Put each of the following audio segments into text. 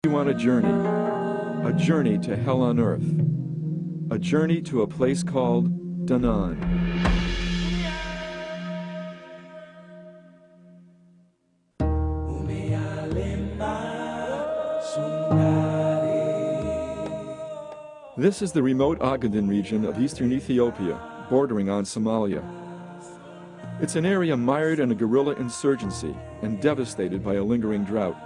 You on a journey to hell on earth, a journey to a place called Denan. This is the remote Ogaden region of eastern Ethiopia, bordering on Somalia. It's an area mired in a guerrilla insurgency and devastated by a lingering drought.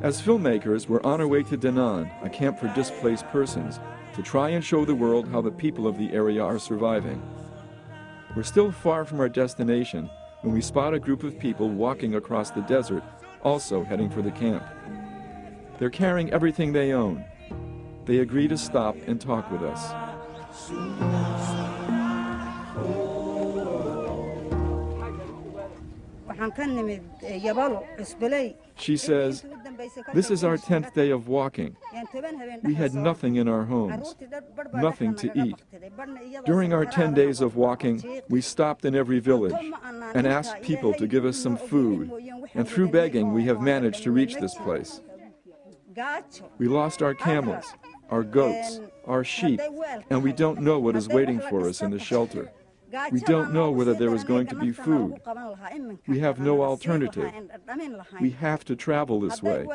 As filmmakers, we're on our way to Denan, a camp for displaced persons, to try and show the world how the people of the area are surviving. We're still far from our destination when we spot a group of people walking across the desert, also heading for the camp. They're carrying everything they own. They agree to stop and talk with us. She says, "This is our 10th day of walking. We had nothing in our homes, nothing to eat. During our 10 days of walking, we stopped in every village and asked people to give us some food, and through begging we have managed to reach this place. We lost our camels, our goats, our sheep, and we don't know what is waiting for us in the shelter. We don't know whether there is going to be food. We have no alternative. We have to travel this way.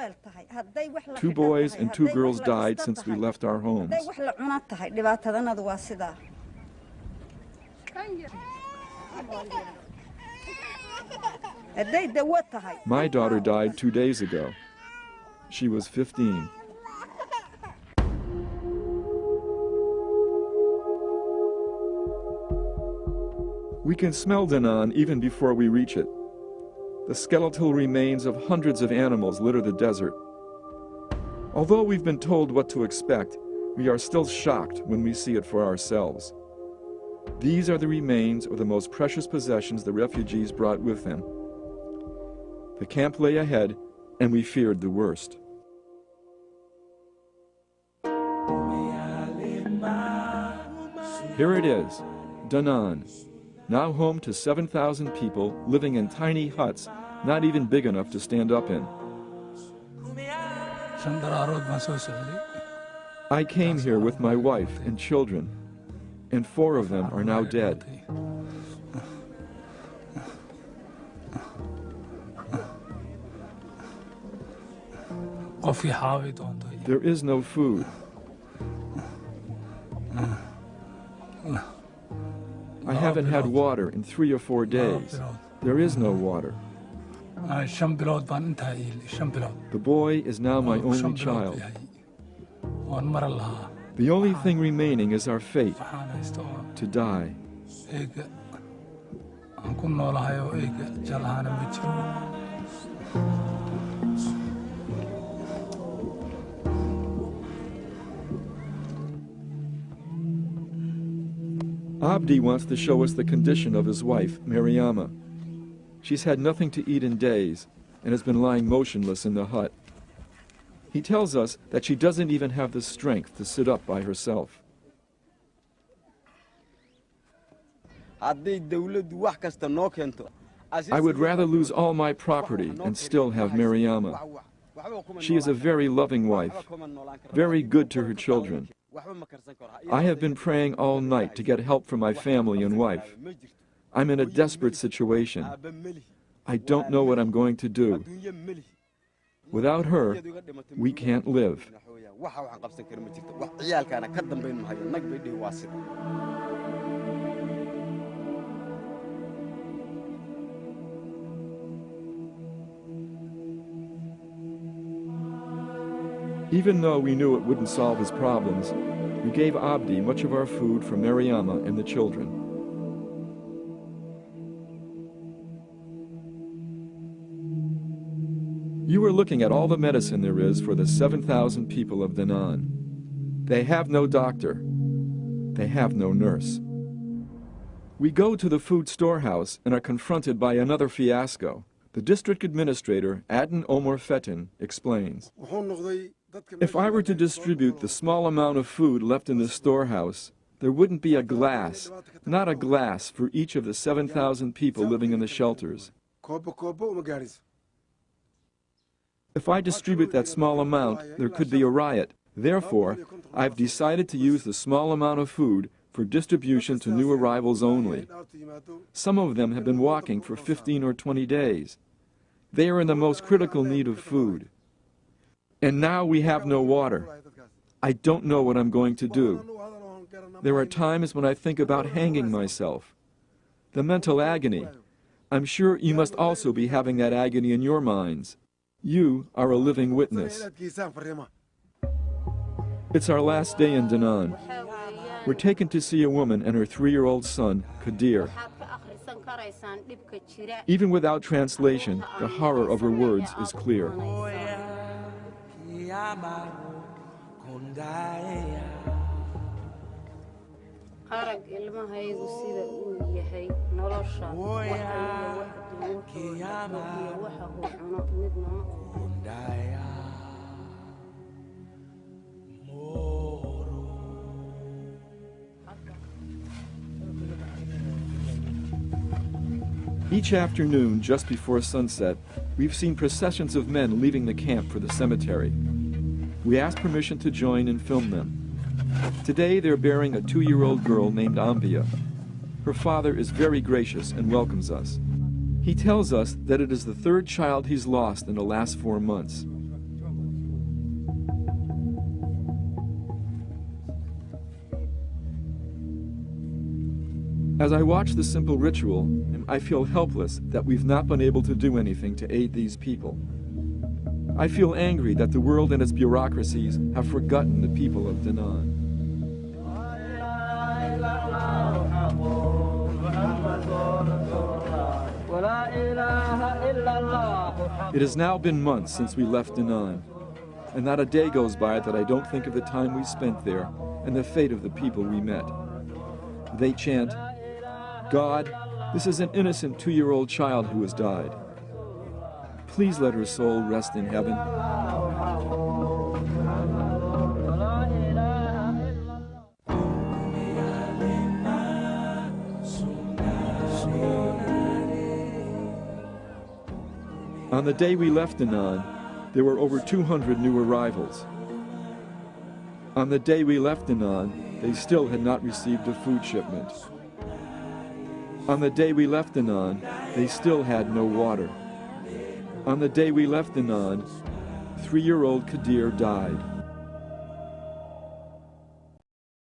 2 boys and 2 girls died since we left our homes." "My daughter died 2 days ago. She was 15. We can smell Denan even before we reach it. The skeletal remains of hundreds of animals litter the desert. Although we've been told what to expect, we are still shocked when we see it for ourselves. These are the remains of the most precious possessions the refugees brought with them. The camp lay ahead, and we feared the worst. Here it is, Denan. Now home to 7,000 people living in tiny huts, not even big enough to stand up in. I came here with my wife and children, and 4 of them are now dead. There is no food. I haven't had water in 3 or 4 days. There is no water. The boy is now my only child. The only thing remaining is our fate, to die." Abdi wants to show us the condition of his wife, Mariama. She's had nothing to eat in days and has been lying motionless in the hut. He tells us that she doesn't even have the strength to sit up by herself. "I would rather lose all my property and still have Mariama. She is a very loving wife, very good to her children. I have been praying all night to get help from my family and wife. I'm in a desperate situation. I don't know what I'm going to do. Without her, we can't live." Even though we knew it wouldn't solve his problems, we gave Abdi much of our food for Mariama and the children. You are looking at all the medicine there is for the 7,000 people of Denan. They have no doctor. They have no nurse. We go to the food storehouse and are confronted by another fiasco. The district administrator, Aden Omar Fetin, explains. "If I were to distribute the small amount of food left in the storehouse, there wouldn't be a glass, not a glass, for each of the 7,000 people living in the shelters. If I distribute that small amount, there could be a riot. Therefore, I've decided to use the small amount of food for distribution to new arrivals only. Some of them have been walking for 15 or 20 days. They are in the most critical need of food. And now we have no water. I don't know what I'm going to do. There are times when I think about hanging myself. The mental agony. I'm sure you must also be having that agony in your minds. You are a living witness. It's our last day in Denan. We're taken to see a woman and her 3-year-old son, Kadir. Even without translation, the horror of her words is clear. Each afternoon, just before sunset, we've seen processions of men leaving the camp for the cemetery. We asked permission to join and film them. Today, they're burying a 2-year-old girl named Ambia. Her father is very gracious and welcomes us. He tells us that it is the 3rd child he's lost in the last 4 months. As I watch the simple ritual, I feel helpless that we've not been able to do anything to aid these people. I feel angry that the world and its bureaucracies have forgotten the people of Denan. It has now been months since we left Denan, and not a day goes by that I don't think of the time we spent there and the fate of the people we met. They chant, "God, this is an innocent 2-year-old child who has died. Please let her soul rest in heaven." On the day we left Denan, there were over 200 new arrivals. On the day we left Denan, they still had not received a food shipment. On the day we left Denan, they still had no water. On the day we left Denan, 3-year-old Kadir died.